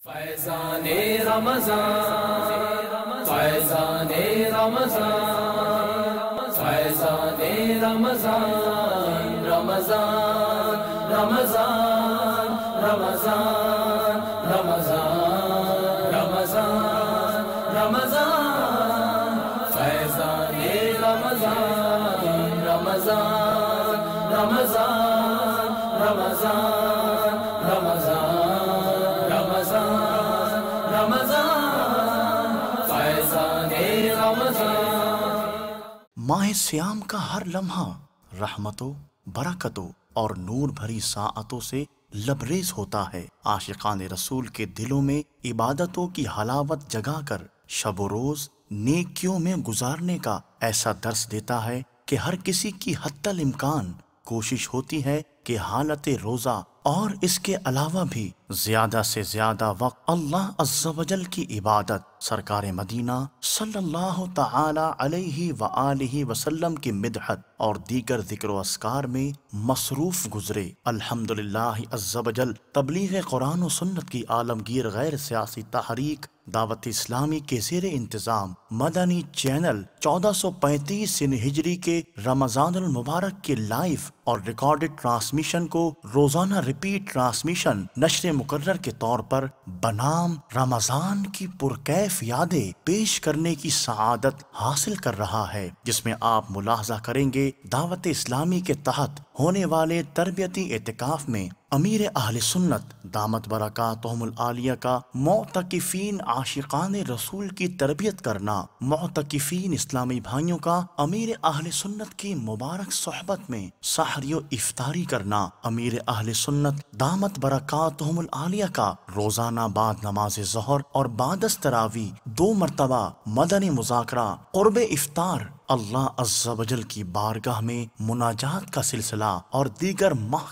فیضان رمضان فیضان رمضان فیضان رمضان رمضان رمضان رمضان رمضان رمضان رمضان فیضان رمضان رمضان رمضان رمضان رمضان فیضان رمضان۔ ماہ سیام کا ہر لمحہ رحمتوں، برکتوں اور نور بھری ساعتوں سے لبریز ہوتا ہے۔ عاشقان رسول کے دلوں میں عبادتوں کی حلاوت جگا کر شب و روز نیکیوں میں گزارنے کا ایسا درس دیتا ہے کہ ہر کسی کی حتی الامکان کوشش ہوتی ہے کہ حالت روزہ اور اس کے علاوہ بھی زیادہ سے زیادہ وقت اللہ عز و جل کی عبادت، سرکار مدینہ صلی اللہ تعالی علیہ وآلہ وسلم کی مدحت اور دیگر ذکر و اذکار میں مصروف گزرے۔ الحمدللہ عز و جل تبلیغ قرآن و سنت کی عالمگیر غیر سیاسی تحریک دعوت اسلامی کے زیر انتظام مدنی چینل 1435 ہجری کے رمضان المبارک کے لائیو اور ریکارڈڈ ٹرانسمیشن کو روزانہ ریپیٹ ٹرانسمیشن نشر مقرر کے طور پر بنام رمضان کی پرکیف یادیں پیش کرنے کی سعادت حاصل کر رہا ہے، جس میں آپ ملاحظہ کریں گے دعوت اسلامی کے تحت ہونے والے تربیتی اعتکاف میں امیر اہل سنت دامت برکاتہم العالیہ کا معتکفین عاشقان رسول کی تربیت کرنا، معتکفین اسلامی بھائیوں کا امیر اہل سنت کی مبارک صحبت میں سحری و افطاری کرنا، امیر اہل سنت دامت برکاتہم العالیہ کا روزانہ بعد نماز ظہر اور بعد از تراویح 2 مرتبہ مدنی مذاکرہ قرب افطار، اللہ عز و جل کی بارگاہ میں مناجات کا سلسلہ اور دیگر ماہ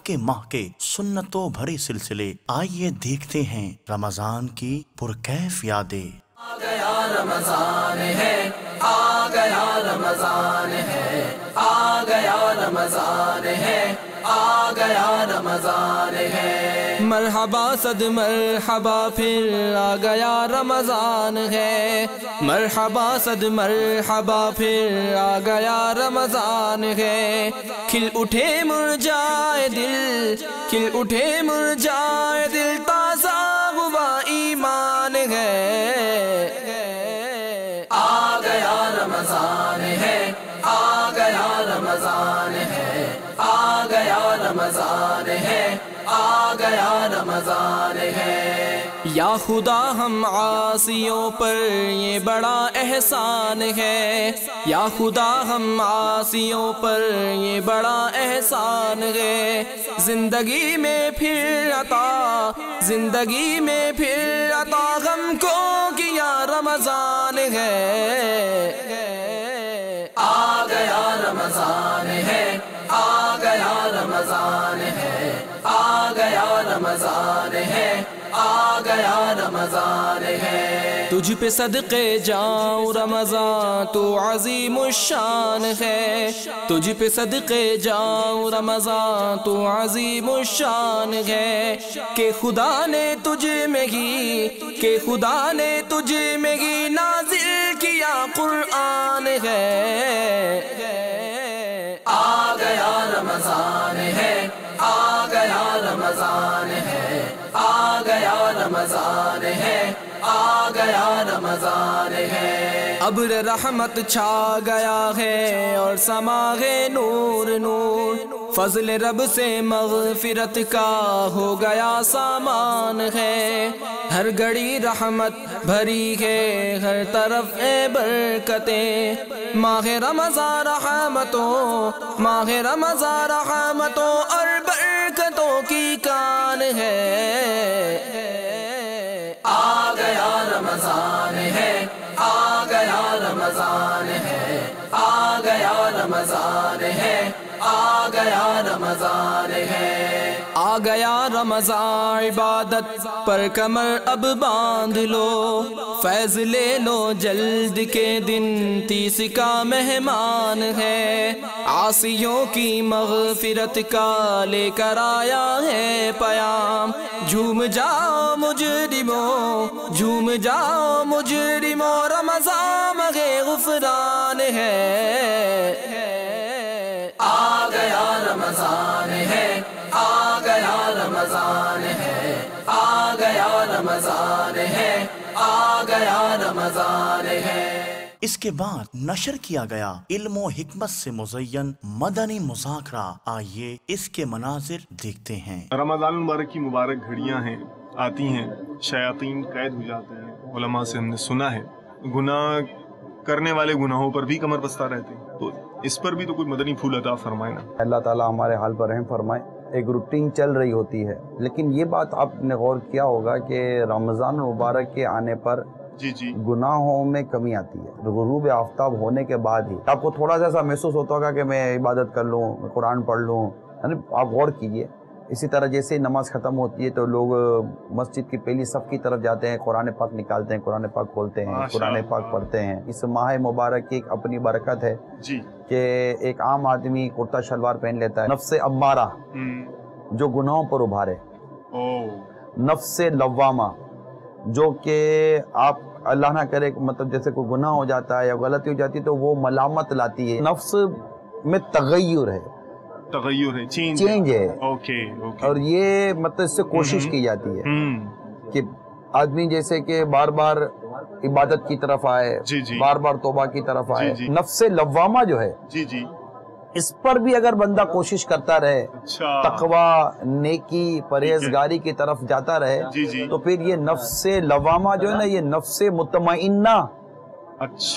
کے سنتوں بھرے سلسلے۔ آئیے دیکھتے ہیں رمضان کی پرکیف یادیں۔ آ گیا رمضان ہے، آ گیا رمضان ہے، آ گیا رمضان ہے، آ گیا رمضان ہے۔ مرحبا صد مرحبا پھر آ گیا رمضان ہے، مرحبا صد مرحبا پھر آ گیا رمضان ہے۔ کھل اٹھے مرجائے دل، کھل اٹھے مرجائے دل، تازہ ہوا ایمان ہے۔ آ گیا رمضان ہے، آ گیا رمضان ہے، آ گیا رمضان ہے، آ گیا رمضان ہے۔ یا خدا ہم عاصیوں پر یہ بڑا احسان ہے، یا خدا ہم عاصیوں پر یہ بڑا احسان ہے۔ زندگی میں پھر عطا، زندگی میں پھر عطا غم کو کیا رمضان ہے۔ آ گیا رمضان ہے، آ گیا رمضان ہے، آ گیا رمضان ہے، آ گیا رمضان ہے۔ تجھ پہ صدقے جاؤں رمضان تو عظیم الشان ہے، تجھ پہ صدقے جاؤں رمضان تو عظیم الشان ہے۔ کہ خدا نے تجھ میں ہی، کہ خدا نے تجھ میں ہی نازل کیا قرآن ہے۔ آ گیا رمضان ہے، آ گیا رمضان ہے، آ گیا رمضان ہے، آ گیا رمضان ہے۔ ابر رحمت چھا گیا ہے اور سما ہے نور نور، فضل رب سے مغفرت کا ہو گیا سامان ہے۔ ہر گھڑی رحمت بھری ہے، ہر طرف ہے برکتیں، ماہ رمضان رحمتوں، ماہ رمضان رحمتوں اور برکتوں کی کان ہے۔ آ گیا رمضان ہے، آ گیا رمضان ہے، آ گیا رمضان ہے، آ گیا رمضان ہے۔ آ آ گیا رمضان عبادت پر کمر اب باندھ لو، فیض لے لو جلد کے دن 30 کا مہمان ہے، عاصیوں کی مغفرت کا لے کر آیا ہے پیام، جھوم جاؤ مجرموں، جھوم جاؤ مجرموں، رمضان مغے غفران ہے، آ گیا رمضان ہے، آ گیا رمضان ہے، آ گیا رمضان ہے، آ گیا رمضان ہے۔ اس کے بعد نشر کیا گیا علم و حکمت سے مزین مدنی مذاکرہ، آئیے اس کے مناظر دیکھتے ہیں۔ رمضان المبارک کی مبارک گھڑیاں ہیں، آتی ہیں، شیاطین قید ہو جاتے ہیں، علماء سے ہم نے سنا ہے گناہ کرنے والے گناہوں پر بھی کمر بستہ رہتے ہیں، تو اس پر بھی تو کوئی مدنی پھول عطا فرمائے نا۔ اللہ تعالیٰ ہمارے حال پر رحم فرمائے۔ ایک روٹین چل رہی ہوتی ہے، لیکن یہ بات آپ نے غور کیا ہوگا کہ رمضان المبارک کے آنے پر جی گناہوں میں کمی آتی ہے، غروب آفتاب ہونے کے بعد ہی آپ کو تھوڑا سا ایسا محسوس ہوتا ہوگا کہ میں عبادت کر لوں، میں قرآن پڑھ لوں، یعنی آپ غور کیجئے۔ اسی طرح جیسے نماز ختم ہوتی ہے تو لوگ مسجد کی پہلی صف کی طرف جاتے ہیں، قرآن پاک نکالتے ہیں، قرآن پاک کھولتے ہیں، قرآن پاک پڑھتے ہیں۔ اس ماہ مبارک کی ایک اپنی برکت ہے کہ ایک عام آدمی کرتا شلوار پہن لیتا ہے، نفس امارہ جو گناہوں پر ابھارے، نفس لوامہ جو کہ آپ اللہ نہ کرے مطلب جیسے کوئی گناہ ہو جاتا ہے یا غلطی ہو جاتی ہے تو وہ ملامت لاتی ہے، نفس میں تغیر ہے، تغیر ہے، چینج ہے، اور یہ مطلب اس سے کوشش کی جاتی ہے کہ آدمی جیسے کہ بار بار عبادت کی طرف آئے، بار بار توبہ کی طرف آئے۔ نفس لوامہ جو ہے اس پر بھی اگر بندہ کوشش کرتا رہے، تقوی، نیکی، پرہیزگاری کی طرف جاتا رہے، تو پھر یہ نفس لوامہ جو ہے نا، یہ نفس مطمئنہ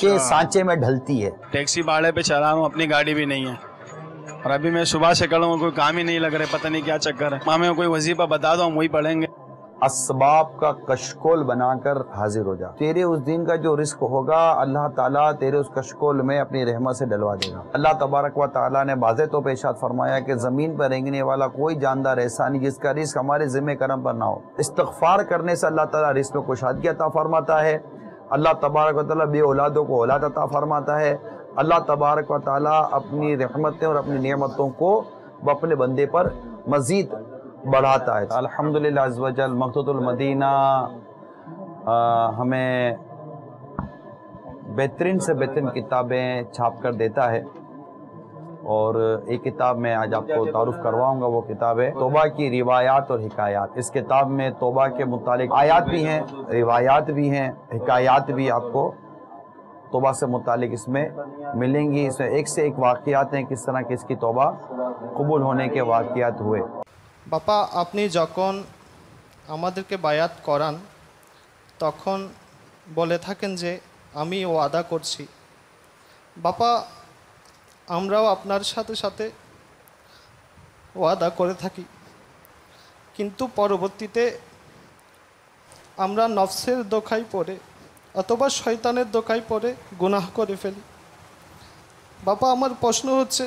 کے سانچے میں ڈھلتی ہے۔ ٹیکسی بھاڑے پہ چلا رہا ہوں، اپنی گاڑی بھی نہیں ہے، اور ابھی میں صبح سے کھڑا ہوں، کوئی کام ہی نہیں لگ رہا، پتہ نہیں کیا چکر ہے۔ ماں میں کوئی وظیفہ بتا دو، ہم وہی پڑھیں گے۔ اسباب کا کشکول بنا کر حاضر ہو جا، تیرے اس دن کا جو رزق ہوگا اللہ تعالیٰ تیرے اس کشکول میں اپنی رحمت سے ڈلوا دے گا۔ اللہ تبارک و تعالیٰ نے واضح طور پہ ارشاد فرمایا کہ زمین پر رینگنے والا کوئی جاندار ایسا نہیں جس کا رزق ہمارے ذمہ کرم پر نہ ہو۔ استغفار کرنے سے اللہ تعالیٰ رزق میں کشادگی عطا فرماتا ہے، اللہ تبارک و تعالیٰ بے اولادوں کو اولاد عطا فرماتا ہے، اللہ تبارک و تعالیٰ اپنی رحمتیں اور اپنی نعمتوں کو وہ اپنے بندے پر مزید بڑھاتا ہے۔ الحمدللہ عز و جل مکتبۃ المدینہ ہمیں بہترین سے بہترین کتابیں چھاپ کر دیتا ہے، اور ایک کتاب میں آج آپ کو تعارف کرواؤں گا، وہ کتاب ہے توبہ کی روایات اور حکایات۔ اس کتاب میں توبہ کے متعلق آیات بھی ہیں، روایات بھی ہیں، حکایات بھی آپ کو توبہ سے متعلق اس میں ملیں گی۔ اس میں ایک سے ایک واقعات ہیں، کس طرح کہ اس کی توبہ قبول ہونے کے واقعات ہوئے۔ বাপা আপনি যখন আমাদেরকে বায়াত করান তখন বলে থাকেন যে আমি ওয়াদা করছি। বাপা আমরাও আপনার সাথে সাথে ওয়াদা করে থাকি, কিন্তু পরবর্তীতে আমরা নফসের দোকায় পড়ে অথবা শয়তানের দোকায় পড়ে গুনাহ করে ফেলি। বাপা আমার প্রশ্ন হচ্ছে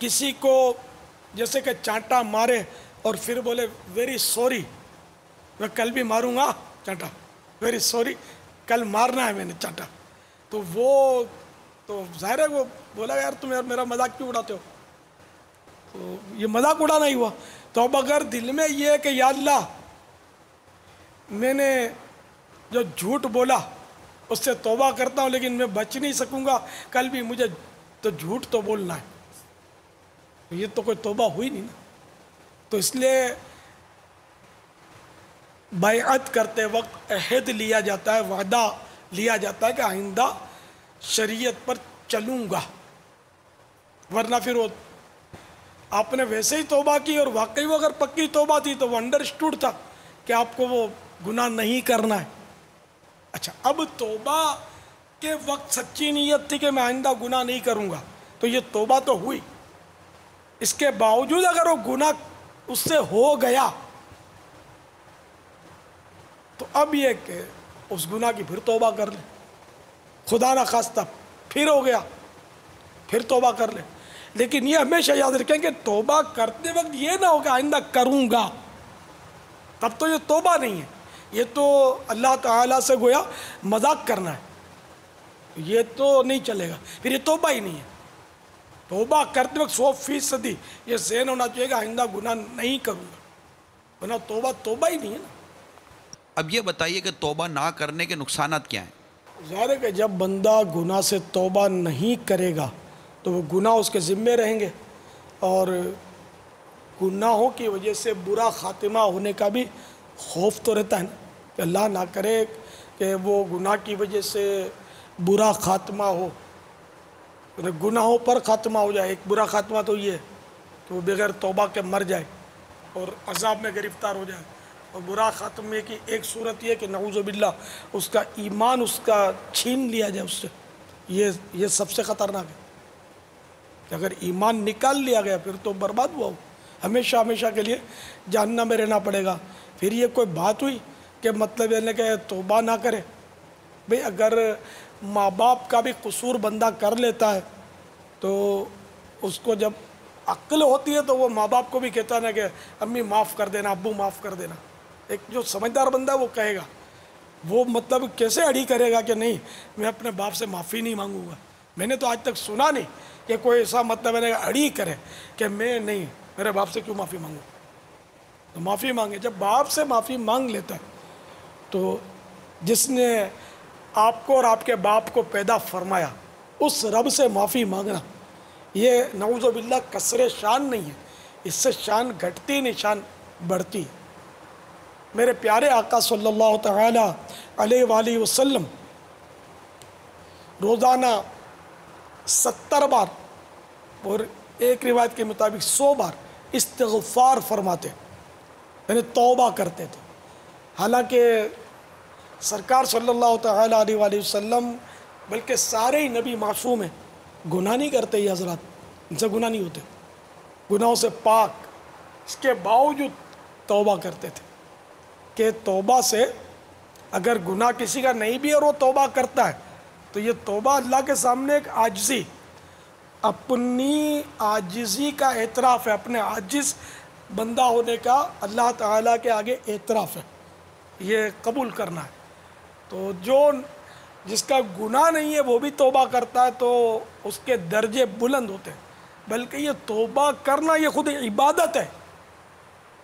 کسی کو جیسے کہ چانٹا مارے اور پھر بولے ویری سوری، میں کل بھی ماروں گا چانٹا، ویری سوری، کل مارنا ہے میں نے چانٹا، تو وہ تو ظاہر ہے وہ بولا یار تم یار میرا مذاق کیوں اڑاتے ہو، تو یہ مذاق اڑانا ہی ہوا. تو اب اگر دل میں یہ ہے کہ یا اللہ میں نے جو جھوٹ بولا اس سے توبہ کرتا ہوں لیکن میں بچ نہیں سکوں گا، کل بھی مجھے تو جھوٹ تو بولنا ہے، یہ تو کوئی توبہ ہوئی نہیں نا. تو اس لیے بیعت کرتے وقت عہد لیا جاتا ہے، وعدہ لیا جاتا ہے کہ آئندہ شریعت پر چلوں گا، ورنہ پھر وہ آپ نے ویسے ہی توبہ کی اور واقعی وہ اگر پکی توبہ تھی تو وہ انڈرسٹوڈ تھا کہ آپ کو وہ گناہ نہیں کرنا ہے. اچھا اب توبہ کے وقت سچی نیت تھی کہ میں آئندہ گناہ نہیں کروں گا، تو یہ توبہ تو ہوئی، اس کے باوجود اگر وہ گناہ اس سے ہو گیا تو اب یہ کہ اس گناہ کی پھر توبہ کر لے، خدا نہ خواستہ پھر ہو گیا پھر توبہ کر لے. لیکن یہ ہمیشہ یاد رکھیں کہ توبہ کرتے وقت یہ نہ ہو کہ آئندہ کروں گا، تب تو یہ توبہ نہیں ہے، یہ تو اللہ تعالیٰ سے گویا مذاق کرنا ہے، یہ تو نہیں چلے گا، پھر یہ توبہ ہی نہیں ہے. توبہ کرتے وقت 100% یہ ذہن ہونا چاہیے کہ آئندہ گناہ نہیں کروں گا، ورنہ توبہ ہی نہیں ہے نا. اب یہ بتائیے کہ توبہ نہ کرنے کے نقصانات کیا ہیں؟ ظاہر ہے کہ جب بندہ گناہ سے توبہ نہیں کرے گا تو وہ گناہ اس کے ذمے رہیں گے، اور گناہوں کی وجہ سے برا خاتمہ ہونے کا بھی خوف تو رہتا ہے نا، کہ اللہ نہ کرے کہ وہ گناہ کی وجہ سے برا خاتمہ ہو، گناہوں پر خاتمہ ہو جائے. ایک برا خاتمہ تو یہ ہے کہ وہ بغیر توبہ کے مر جائے اور عذاب میں گرفتار ہو جائے، اور برا خاتمے کی ایک صورت یہ کہ نعوذ باللہ اس کا ایمان اس کا چھین لیا جائے اس سے. یہ سب سے خطرناک ہے کہ اگر ایمان نکال لیا گیا پھر تو برباد ہوا ہو، ہمیشہ کے لیے جہنم میں رہنا پڑے گا. پھر یہ کوئی بات ہوئی کہ مطلب یہ کہ توبہ نہ کرے؟ بھئی اگر ماں باپ کا بھی قصور بندہ کر لیتا ہے تو اس کو جب عقل ہوتی ہے تو وہ ماں باپ کو بھی کہتا ہے نا کہ امی معاف کر دینا، ابو معاف کر دینا. ایک جو سمجھدار بندہ ہے وہ کہے گا، وہ مطلب کیسے اڑی کرے گا کہ نہیں میں اپنے باپ سے معافی نہیں مانگوں گا. میں نے تو آج تک سنا نہیں کہ کوئی ایسا مطلب ہے اڑی کرے کہ میں نہیں میرے باپ سے کیوں معافی مانگوں. تو معافی مانگے، جب باپ سے معافی مانگ لیتا ہے تو جس نے آپ کو اور آپ کے باپ کو پیدا فرمایا اس رب سے معافی مانگنا یہ نعوذ باللہ کسر شان نہیں ہے، اس سے شان گھٹتی نہیں شان بڑھتی. میرے پیارے آقا صلی اللہ تعالی علیہ وآلہ وسلم روزانہ 70 بار اور ایک روایت کے مطابق 100 بار استغفار فرماتے، یعنی توبہ کرتے تھے. حالانکہ سرکار صلی اللہ تعالی علیہ وآلہ وسلم بلکہ سارے ہی نبی معصوم ہیں، گناہ نہیں کرتے یہ حضرات، ان سے گناہ نہیں ہوتے، گناہوں سے پاک، اس کے باوجود توبہ کرتے تھے کہ توبہ سے اگر گناہ کسی کا نہیں بھی اور وہ توبہ کرتا ہے تو یہ توبہ اللہ کے سامنے ایک عاجزی، اپنی عاجزی کا اعتراف ہے، اپنے عاجز بندہ ہونے کا اللہ تعالیٰ کے آگے اعتراف ہے، یہ قبول کرنا ہے. تو جس کا گناہ نہیں ہے وہ بھی توبہ کرتا ہے تو اس کے درجے بلند ہوتے ہیں، بلکہ یہ توبہ کرنا یہ خود عبادت ہے.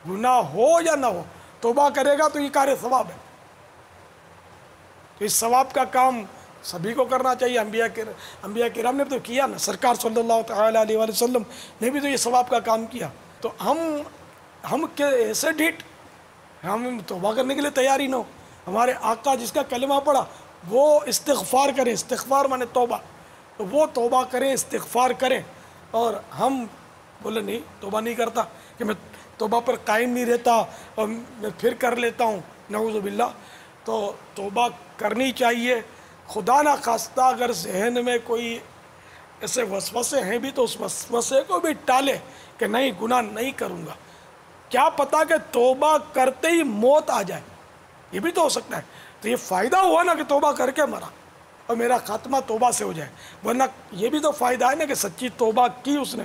گناہ ہو یا نہ ہو توبہ کرے گا تو یہ کار ثواب ہے. تو اس ثواب کا کام سبھی کو کرنا چاہیے. انبیاء کرام نے تو کیا نا، سرکار صلی اللہ تعالی علیہ وآلہ وسلم نے بھی تو یہ ثواب کا کام کیا. تو ہم ایسے ڈھیٹ ہم توبہ کرنے کے لیے تیار ہی نہ ہو. ہمارے آقا جس کا کلمہ پڑھا وہ استغفار کریں، استغفار مانے توبہ، تو وہ توبہ کریں، استغفار کریں، اور ہم بولے نہیں توبہ نہیں کرتا کہ میں توبہ پر قائم نہیں رہتا اور میں پھر کر لیتا ہوں، نعوذ باللہ. تو توبہ کرنی چاہیے. خدا نہ خواستہ اگر ذہن میں کوئی ایسے وسوسے ہیں بھی تو اس وسوسے کو بھی ٹالے کہ نہیں گناہ نہیں کروں گا. کیا پتا کہ توبہ کرتے ہی موت آ جائے، یہ بھی تو ہو سکتا ہے. تو یہ فائدہ ہوا نا کہ توبہ کر کے مرا اور میرا خاتمہ توبہ سے ہو جائے، ورنہ یہ بھی تو فائدہ ہے نا کہ سچی توبہ کی اس نے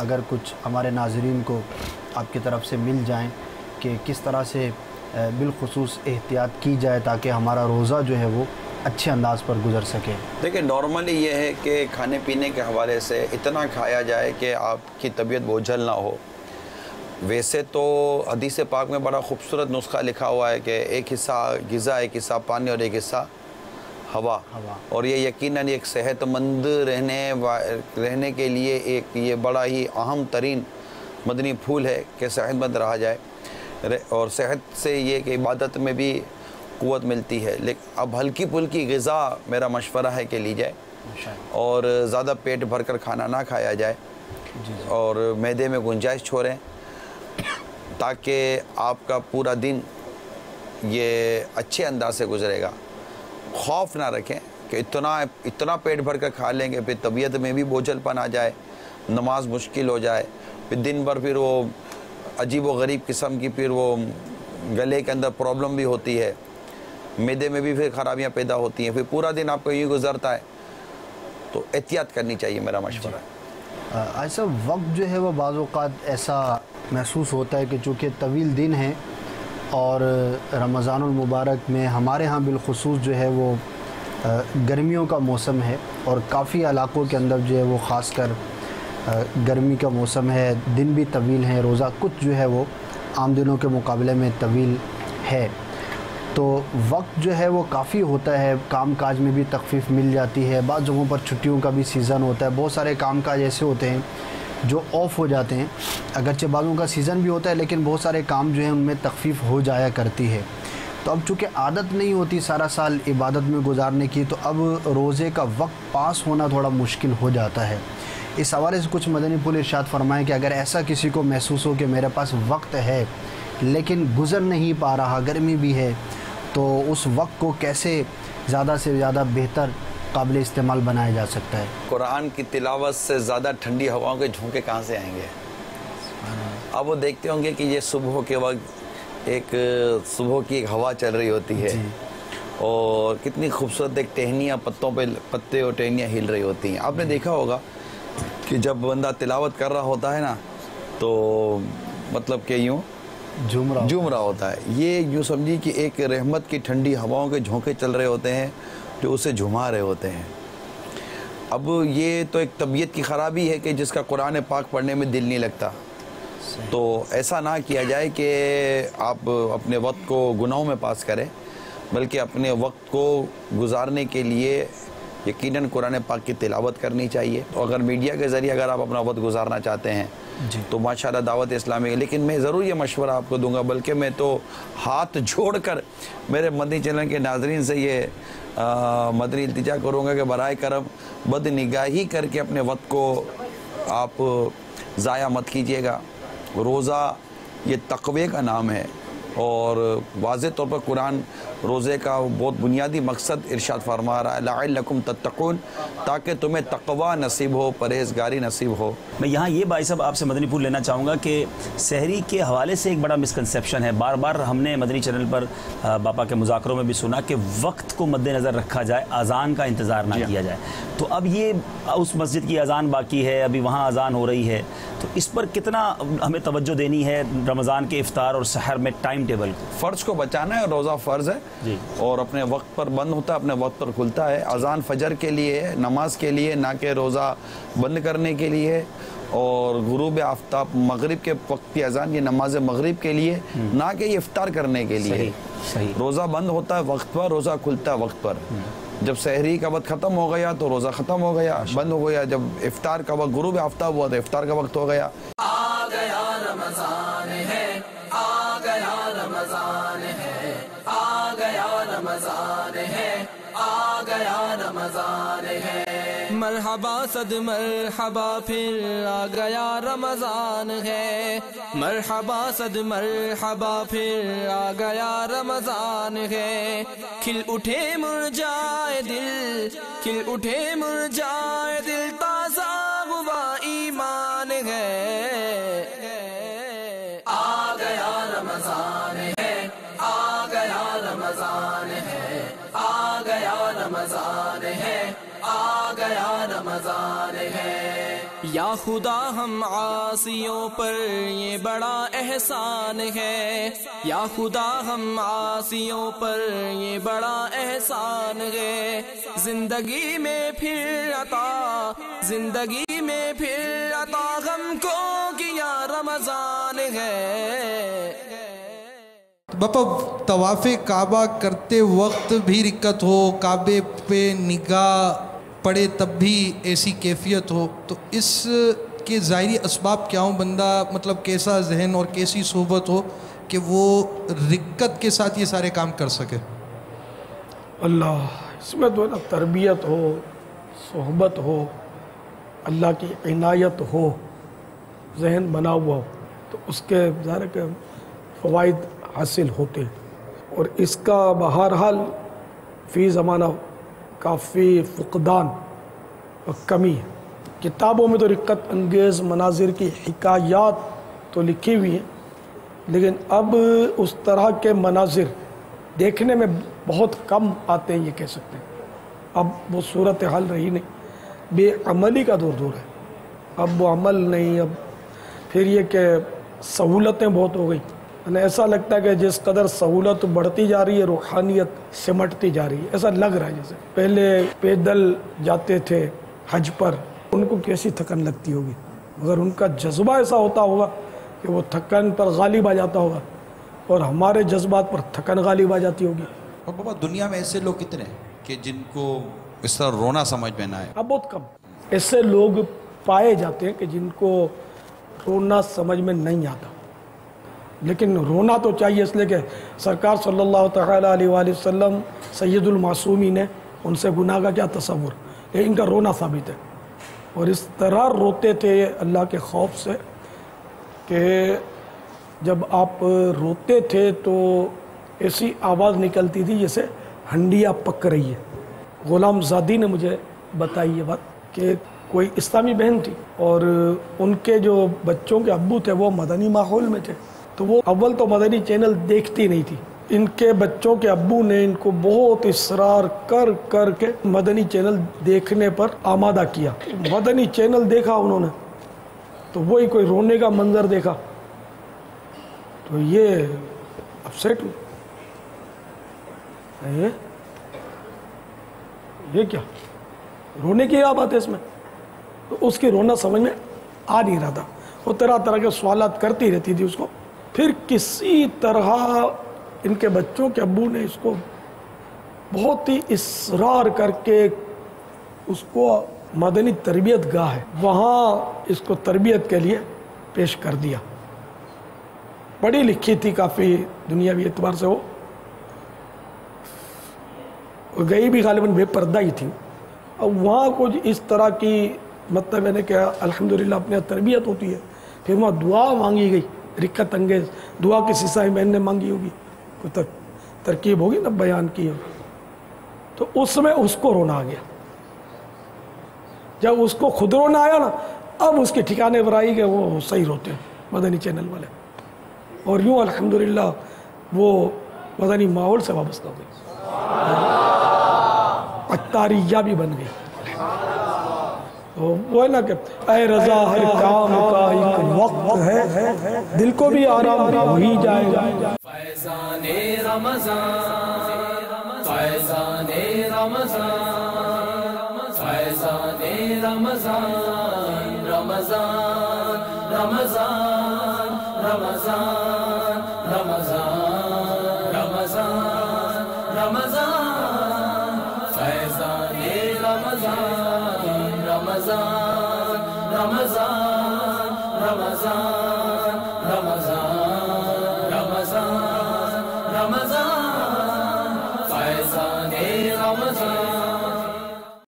اگر کچھ ہمارے ناظرین کو آپ کی طرف سے مل جائیں کہ کس طرح سے بالخصوص احتیاط کی جائے تاکہ ہمارا روزہ جو ہے وہ اچھے انداز پر گزر سکے. دیکھیں نارملی یہ ہے کہ کھانے پینے کے حوالے سے اتنا کھایا جائے کہ آپ کی طبیعت بوجھل نہ ہو. ویسے تو حدیث پاک میں بڑا خوبصورت نسخہ لکھا ہوا ہے کہ ایک حصہ غذا، ایک حصہ پانی اور ایک حصہ ہوا. اور یہ یقیناً ایک صحت مند رہنے کے لیے ایک یہ بڑا ہی اہم ترین مدنی پھول ہے کہ صحت مند رہا جائے. اور صحت سے یہ کہ عبادت میں بھی قوت ملتی ہے. لیکن اب ہلکی پھلکی غذا میرا مشورہ ہے کہ لی جائے اور زیادہ پیٹ بھر کر کھانا نہ کھایا جائے اور معدے میں گنجائش چھوڑیں تاکہ آپ کا پورا دن یہ اچھے انداز سے گزرے گا. خوف نہ رکھیں کہ اتنا پیٹ بھر کر کھا لیں گے پھر طبیعت میں بھی بوجھل پن آ جائے، نماز مشکل ہو جائے، پھر دن بھر پھر وہ عجیب و غریب قسم کی پھر وہ گلے کے اندر پرابلم بھی ہوتی ہے، معدے میں بھی پھر خرابیاں پیدا ہوتی ہیں، پھر پورا دن آپ کو یوں گزرتا ہے. تو احتیاط کرنی چاہیے میرا مشورہ ہے. ایسا وقت جو ہے وہ بعض اوقات ایسا محسوس ہوتا ہے کہ چونکہ طویل دن ہے اور رمضان المبارک میں ہمارے ہاں بالخصوص جو ہے وہ گرمیوں کا موسم ہے اور کافی علاقوں کے اندر جو ہے وہ خاص کر گرمی کا موسم ہے، دن بھی طویل ہیں، روزہ کچھ جو ہے وہ عام دنوں کے مقابلے میں طویل ہے. تو وقت جو ہے وہ کافی ہوتا ہے، کام کاج میں بھی تخفیف مل جاتی ہے. بعض جگہوں پر چھٹیوں کا بھی سیزن ہوتا ہے، بہت سارے کام کاج ایسے ہوتے ہیں جو آف ہو جاتے ہیں. اگرچہ بعضوں کا سیزن بھی ہوتا ہے لیکن بہت سارے کام جو ہیں ان میں تخفیف ہو جایا کرتی ہے. تو اب چونکہ عادت نہیں ہوتی سارا سال عبادت میں گزارنے کی، تو اب روزے کا وقت پاس ہونا تھوڑا مشکل ہو جاتا ہے. اس حوالے سے کچھ مدنی پھول ارشاد فرمائیں کہ اگر ایسا کسی کو محسوس ہو کہ میرے پاس وقت ہے لیکن گزر نہیں پا رہا، گرمی بھی ہے، تو اس وقت کو کیسے زیادہ سے زیادہ بہتر قابل استعمال بنایا جا سکتا ہے؟ قرآن کی تلاوت سے زیادہ ٹھنڈی ہواؤں کے جھونکے کہاں سے آئیں گے؟ اب وہ دیکھتے ہوں گے کہ یہ صبح کے وقت صبح کی ایک ہوا چل رہی ہوتی ہے اور کتنی خوبصورت ایک ٹہنیاں پتے اور ٹہنیاں ہل رہی ہوتی ہیں. آپ نے دیکھا ہوگا کہ جب بندہ تلاوت کر رہا ہوتا ہے نا تو مطلب کہ یوں جھوم رہا ہوتا ہے. یہ یوں سمجھی کہ ایک رحمت کی ٹھنڈی ہواؤں کے جھونکے چل رہے ہوتے ہیں جو اسے جھما رہے ہوتے ہیں. اب یہ تو ایک طبیعت کی خرابی ہے کہ جس کا قرآن پاک پڑھنے میں دل نہیں لگتا. تو ایسا نہ کیا جائے کہ آپ اپنے وقت کو گناہوں میں پاس کریں، بلکہ اپنے وقت کو گزارنے کے لیے یقیناً قرآن پاک کی تلاوت کرنی چاہیے. تو اگر میڈیا کے ذریعے اگر آپ اپنا وقت گزارنا چاہتے ہیں تو ماشاءاللہ دعوت اسلامی. لیکن میں ضرور یہ مشورہ آپ کو دوں گا، بلکہ میں تو ہاتھ جوڑ کر میرے مدنی چینل کے ناظرین سے یہ مدنی التجا کروں گا کہ برائے کرم بد نگاہی کر کے اپنے وقت کو آپ ضائع مت کیجیے گا. روزہ یہ تقوی کا نام ہے اور واضح طور پر قرآن روزے کا بہت بنیادی مقصد ارشاد فرما رہا ہے لعلکم تتقون، تاکہ تمہیں تقوی نصیب ہو، پرہیزگاری نصیب ہو. میں یہاں یہ بھائی صاحب آپ سے مدنی پھول لینا چاہوں گا کہ سحری کے حوالے سے ایک بڑا مسکنسیپشن ہے. بار بار ہم نے مدنی چینل پر باپا کے مذاکروں میں بھی سنا کہ وقت کو مد نظر رکھا جائے، اذان کا انتظار نہ کیا جائے. تو اب یہ اس مسجد کی اذان باقی ہے، ابھی وہاں اذان ہو رہی ہے، تو اس پر کتنا ہمیں توجہ دینی ہے رمضان کے افطار اور سحر میں ٹائم ٹیبل کو؟ فرض کو بچانا ہے. روزہ فرض ہے اور اپنے وقت پر بند ہوتا ہے، اپنے وقت پر کھلتا ہے. اذان فجر کے لیے ہے، نماز کے لیے، نہ کہ روزہ بند کرنے کے لیے. اور غروب آفتاب مغرب کے وقت کی اذان یہ نماز مغرب کے لیے، نہ کہ یہ افطار کرنے کے لیے. روزہ بند ہوتا ہے وقت پر، روزہ کھلتا ہے وقت پر. جب سحری کا وقت ختم ہو گیا تو روزہ ختم ہو گیا، بند ہو گیا. جب افطار کا وقت غروب آفتاب ہوا تو افطار کا وقت ہو گیا. آ گیا رمضان ہے، آ گیا رمضان ہے، آ گیا رمضان ہے، آ گیا رمضان ہے. مرحبا صد مرحبا پھر آ گیا رمضان ہے، مرحبا صد مرحبا پھر آ گیا رمضان ہے. کھل اٹھے مرجائے دل، کھل اٹھے مرجائے دل، تازہ ہوا ایمان ہے. آ گیا رمضان ہے، آ گیا رمضان ہے، آ گیا رمضان ہے، آ گیا رمضان ہے. یا خدا ہم عاصیوں پر یہ بڑا احسان ہے، یا خدا ہم عاصیوں پر یہ بڑا احسان ہے، زندگی میں پھر عطا، زندگی میں پھر عطا ہم کو کیا رمضان ہے۔ باپا طواف کعبہ کرتے وقت بھی رکت ہو، کعبے پہ نگاہ پڑے تب بھی ایسی کیفیت ہو، تو اس کے ظاہری اسباب کیا ہوں؟ بندہ مطلب کیسا ذہن اور کیسی صحبت ہو کہ وہ رکت کے ساتھ یہ سارے کام کر سکے؟ اللہ، اس میں تو نا تربیت ہو، صحبت ہو، اللہ کی عنایت ہو، ذہن بنا ہوا ہو، تو اس کے ظاہر کے فوائد حاصل ہوتے ہیں۔ اور اس کا بہرحال فی زمانہ کافی فقدان اور کمی ہے۔ کتابوں میں تو رقت انگیز مناظر کی حکایات تو لکھی ہوئی ہیں، لیکن اب اس طرح کے مناظر دیکھنے میں بہت کم آتے ہیں، یہ کہہ سکتے ہیں۔ اب وہ صورتحال رہی نہیں، بے عملی کا دور ہے، اب وہ عمل نہیں۔ اب پھر یہ کہ سہولتیں بہت ہو گئی، انہیں ایسا لگتا ہے کہ جس قدر سہولت بڑھتی جا رہی ہے روحانیت سمٹتی جا رہی ہے، ایسا لگ رہا ہے جیسے پہلے پیدل جاتے تھے حج پر، ان کو کیسی تھکن لگتی ہوگی، مگر ان کا جذبہ ایسا ہوتا ہوگا کہ وہ تھکن پر غالب آ جاتا ہوگا، اور ہمارے جذبات پر تھکن غالب آ جاتی ہوگی۔ اور بابا دنیا میں ایسے لوگ کتنے ہیں کہ جن کو اس طرح رونا سمجھ میں نہ آئے؟ اب بہت کم ایسے لوگ پائے جاتے ہیں کہ جن کو رونا سمجھ میں نہیں آتا، لیکن رونا تو چاہیے، اس لیے کہ سرکار صلی اللہ تعالیٰ علیہ وآلہ وسلم سید المعصومین ہے، ان سے گناہ کا کیا تصور، لیکن ان کا رونا ثابت ہے۔ اور اس طرح روتے تھے اللہ کے خوف سے کہ جب آپ روتے تھے تو ایسی آواز نکلتی تھی جیسے ہنڈیا پک رہی ہے۔ غلام زادی نے مجھے بتائی یہ بات کہ کوئی اسلامی بہن تھی اور ان کے جو بچوں کے ابو تھے وہ مدنی ماحول میں تھے، تو وہ اول تو مدنی چینل دیکھتی نہیں تھی، ان کے بچوں کے ابو نے ان کو بہت اصرار کر کر کے مدنی چینل دیکھنے پر آمادہ کیا۔ مدنی چینل دیکھا انہوں نے تو وہی کوئی رونے کا منظر دیکھا تو یہ اپسیٹ ہوئی، یہ کیا رونے کی کیا بات ہے اس میں؟ تو اس کی رونا سمجھ میں آ نہیں رہا تھا، وہ طرح طرح کے سوالات کرتی رہتی تھی اس کو۔ پھر کسی طرح ان کے بچوں کے ابو نے اس کو بہت ہی اصرار کر کے اس کو مدنی تربیت گاہ ہے وہاں اس کو تربیت کے لیے پیش کر دیا۔ پڑھی لکھی تھی کافی دنیاوی اعتبار سے، وہ گئی بھی غالباً بے پردہ ہی تھی، اور وہاں کچھ اس طرح کی مطلب میں نے کہا الحمدللہ اپنے تربیت ہوتی ہے۔ پھر وہاں دعا مانگی گئی، رکت انگیز دعا کسی عیسائی بہن نے مانگی ہوگی، کوئی ترکیب ہوگی نا بیان کی ہوگی، تو اس میں اس کو رونا آ گیا۔ جب اس کو خود رونا آیا نا، اب اس کے ٹھکانے پر آئی کہ وہ صحیح روتے ہیں مدنی چینل والے، اور یوں الحمدللہ وہ مدنی ماحول سے وابستہ ہو گئی، اختاریہ بھی بن گئی۔ وہ ہے نا کہ اے رضا ہر کام کا ایک وقت ہے، دل کو بھی آرام ہو ہی جائے گا۔ فیضان رمضان، فیضان رمضان، فیضان رمضان، رمضان رمضان رمضان رمضان رمضان رمضان، فیضان رمضان، رمضان رمضان رمضان رمضان رمضان رمضان، فیضان رمضان۔